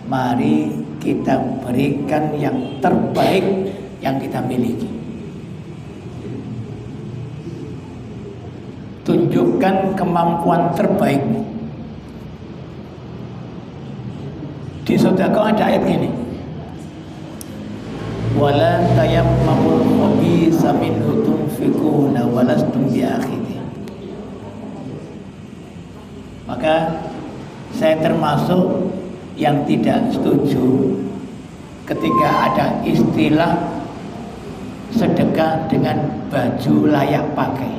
mari kita berikan yang terbaik yang kita miliki. Tunjukkan kemampuan terbaikmu. Di sedekah ada ayat gini, wala tayammamul khabisa minhu tunfiquna walastum biakhidhi. Maka saya termasuk yang tidak setuju ketika ada istilah sedekah dengan baju layak pakai.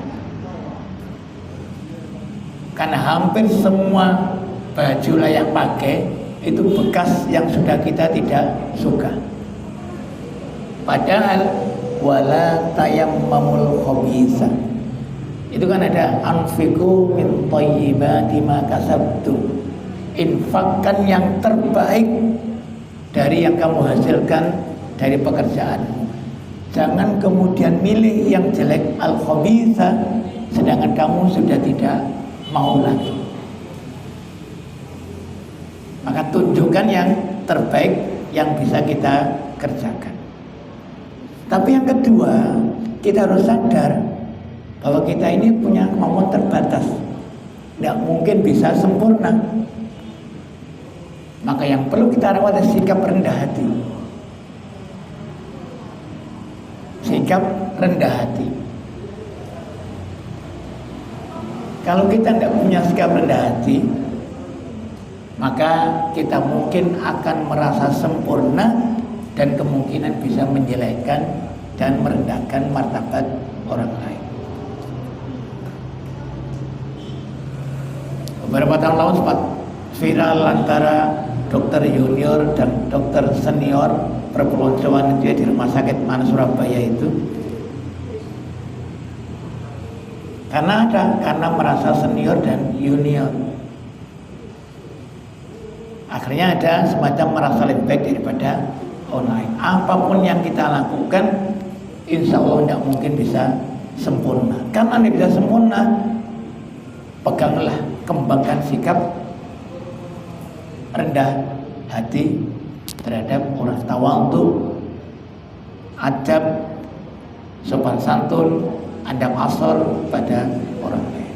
Karena hampir semua baju layak pakai itu bekas yang sudah kita tidak suka. Padahal wala tayammamul khabisa, itu kan ada anfiqu min thayyibati ma kasabtu, infakkan yang terbaik dari yang kamu hasilkan dari pekerjaanmu. Jangan kemudian milih yang jelek, al-khabisa, sedangkan kamu sudah tidak mau lagi. Maka tunjukkan yang terbaik yang bisa kita kerjakan. Tapi yang kedua, kita harus sadar bahwa kita ini punya kemampuan terbatas, tidak mungkin bisa sempurna. Maka yang perlu kita rawat adalah sikap rendah hati. Sikap rendah hati. Kalau kita tidak punya sikap rendah hati, maka kita mungkin akan merasa sempurna dan kemungkinan bisa menjelekkan dan merendahkan martabat orang lain. Beberapa tahun lalu sempat viral antara dokter junior dan dokter senior perpeloncoan itu di rumah sakit mana Surabaya itu. Karena merasa senior dan junior. Akhirnya ada semacam merasa lebih baik daripada orang lain. Apapun yang kita lakukan, insya Allah tidak mungkin bisa sempurna. Karena tidak bisa sempurna, peganglah, kembangkan sikap rendah hati terhadap orang, tawadhu, adab, sopan santun, adab asor pada orang lain.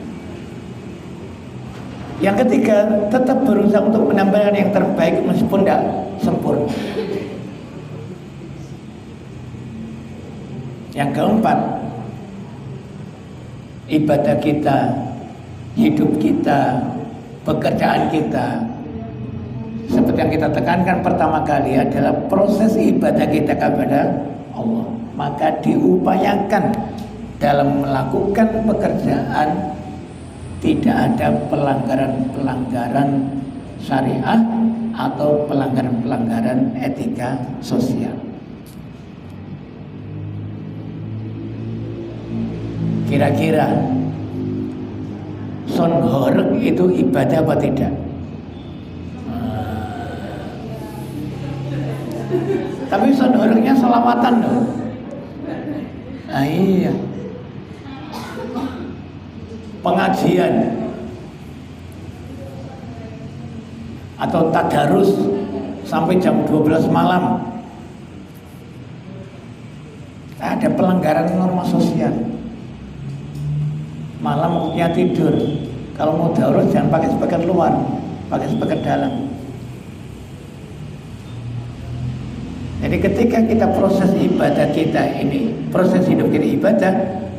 Yang ketiga, tetap berusaha untuk menampilkan yang terbaik meskipun tidak sempurna. Yang keempat, ibadah kita, hidup kita, pekerjaan kita, seperti yang kita tekankan pertama kali adalah proses ibadah kita kepada Allah. Maka diupayakan dalam melakukan pekerjaan tidak ada pelanggaran-pelanggaran syariah atau pelanggaran-pelanggaran etika sosial. Kira-kira sonhorek itu ibadah apa tidak? Tapi sonhoreknya selawatan loh. Nah, iya. Pengajian atau tadarus sampai jam 12 malam, ada pelanggaran norma sosial. Malam waktunya tidur, kalau mau daurus jangan pakai speaker luar, pakai speaker dalam. Jadi ketika kita proses ibadah kita ini, proses hidup kita ibadah,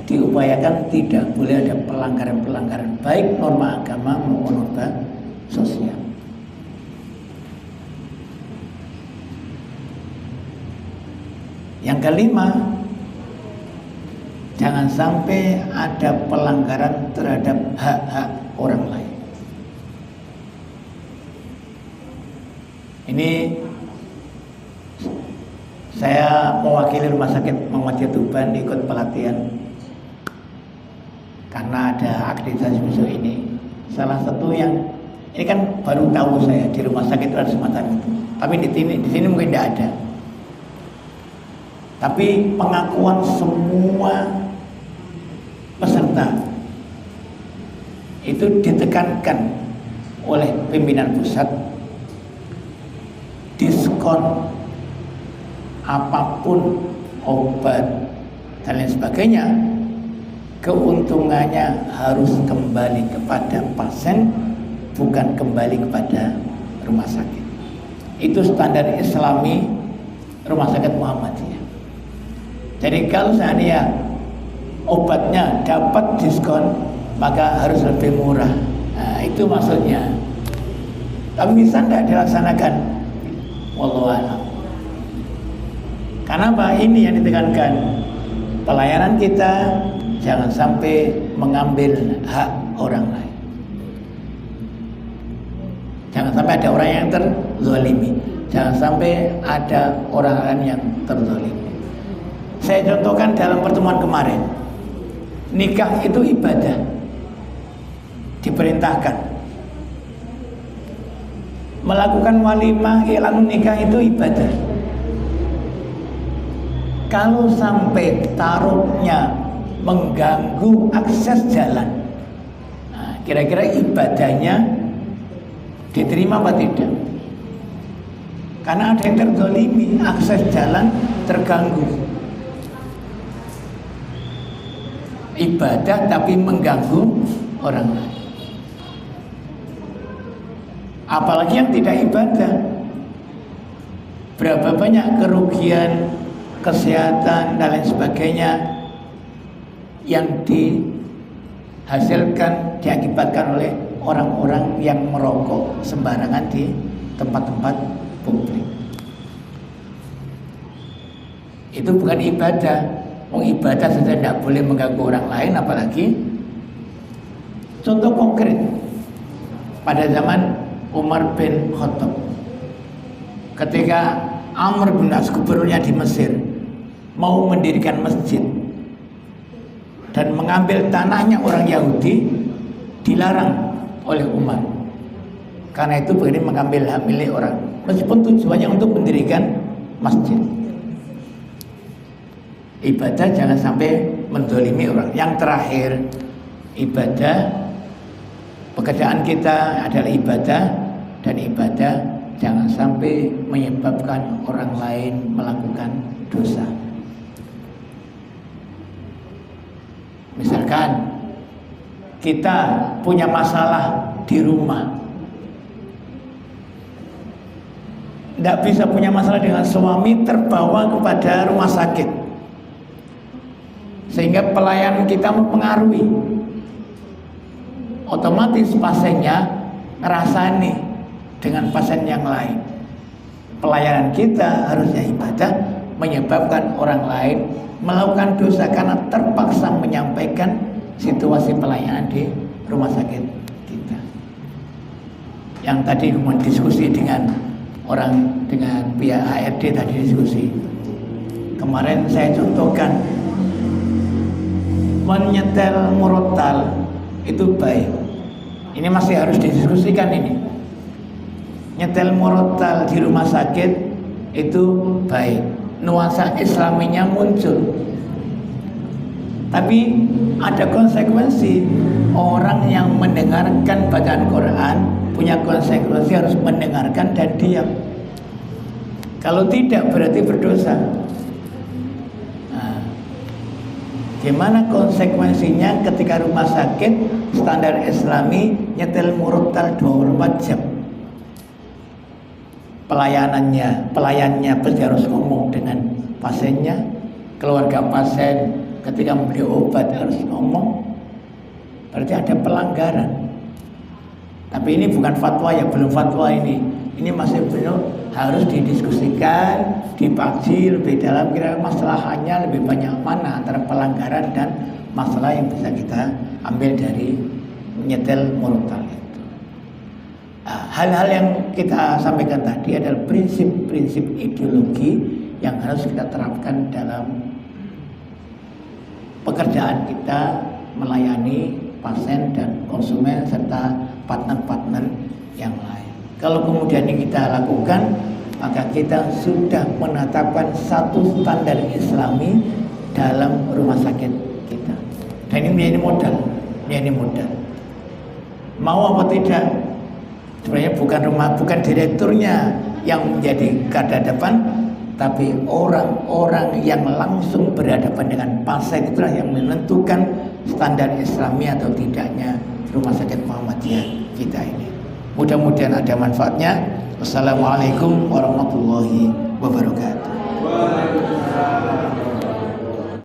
diupayakan tidak boleh ada pelanggaran-pelanggaran baik norma agama maupun norma sosial. Yang kelima, jangan sampai ada pelanggaran terhadap hak-hak orang lain. Ini saya mewakili Rumah Sakit Muhammadiyah Tuban ikut pelatihan karena ada akreditasi besok ini. salah satu yang ini kan baru tahu saya di rumah sakit ada semacam itu. Tapi di sini mungkin tidak ada. Tapi pengakuan semua peserta itu ditekankan oleh pimpinan pusat, diskon apapun obat dan lain sebagainya, keuntungannya harus kembali kepada pasien, bukan kembali kepada rumah sakit. Itu standar Islami Rumah Sakit Muhammadiyah. Jadi kalau seandainya obatnya dapat diskon, maka harus lebih murah. Nah, itu maksudnya. Tapi bisa tidak dilaksanakan? Wallahu a'lam. Karena apa? Ini yang ditekankan. Pelayanan kita jangan sampai mengambil hak orang lain. Jangan sampai ada orang yang terzalimi. Jangan sampai ada orang lain yang terzalimi. Saya contohkan dalam pertemuan kemarin. Nikah itu ibadah. Diperintahkan. Melakukan walimah ilang nikah itu ibadah. Kalau sampai taruhnya mengganggu akses jalan, nah, kira-kira ibadahnya diterima apa tidak? Karena ada yang terzalimi, akses jalan terganggu. Ibadah tapi mengganggu orang lain. Apalagi yang tidak ibadah. Berapa banyak kerugian kesehatan dan lain sebagainya yang dihasilkan, diakibatkan oleh orang-orang yang merokok sembarangan di tempat-tempat publik. Itu bukan ibadah. Ibadah saja tidak boleh mengganggu orang lain, apalagi contoh konkret pada zaman Umar bin Khattab, ketika Amr bin As, gubernurnya di Mesir, mau mendirikan masjid dan mengambil tanahnya orang Yahudi, dilarang oleh Umar. Karena itu begini, mengambil hak milik orang, meskipun tujuannya untuk mendirikan masjid. Ibadah jangan sampai mendolimi orang. Yang terakhir, ibadah, pekerjaan kita adalah ibadah, dan ibadah jangan sampai menyebabkan orang lain melakukan dosa. Misalkan kita punya masalah di rumah, tidak bisa punya masalah dengan suami, terbawa kepada rumah sakit, sehingga pelayanan kita mempengaruhi. Otomatis pasiennya ngerasani dengan pasien yang lain. Pelayanan kita harusnya ibadah, menyebabkan orang lain melakukan dosa karena terpaksa menyampaikan situasi pelayanan di rumah sakit kita. Yang tadi kemudian diskusi dengan orang, dengan pihak HRD tadi diskusi. Kemarin saya contohkan, menyetel murotal itu baik. Ini masih harus didiskusikan ini. Nyetel murotal di rumah sakit itu baik. Nuansa Islaminya muncul. Tapi ada konsekuensi. Orang yang mendengarkan bacaan Quran punya konsekuensi, harus mendengarkan dan diam. Kalau tidak berarti berdosa. Gimana konsekuensinya ketika rumah sakit standar Islami nyetel murotal 24 jam? Pelayannya pasti harus ngomong dengan pasiennya, keluarga pasien ketika membeli obat harus ngomong. Berarti ada pelanggaran. Tapi ini bukan fatwa ya, belum fatwa ini. Ini masih belum, harus didiskusikan, dikaji lebih dalam, kira-kira masalahnya lebih banyak mana antara pelanggaran dan masalah yang bisa kita ambil dari menyetel murotal itu. Hal-hal yang kita sampaikan tadi adalah prinsip-prinsip ideologi yang harus kita terapkan dalam pekerjaan kita melayani pasien dan konsumen serta partner-partner yang lain. Kalau kemudian ini kita lakukan, maka kita sudah menetapkan satu standar Islami dalam rumah sakit kita. Dan ini menjadi modal. Mau apa tidak, sebenarnya bukan direkturnya yang menjadi garda depan, tapi orang-orang yang langsung berhadapan dengan pasien itulah yang menentukan standar Islami atau tidaknya rumah sakit Muhammadiyah kita ini. Mudah-mudahan ada manfaatnya. Wassalamualaikum warahmatullahi wabarakatuh.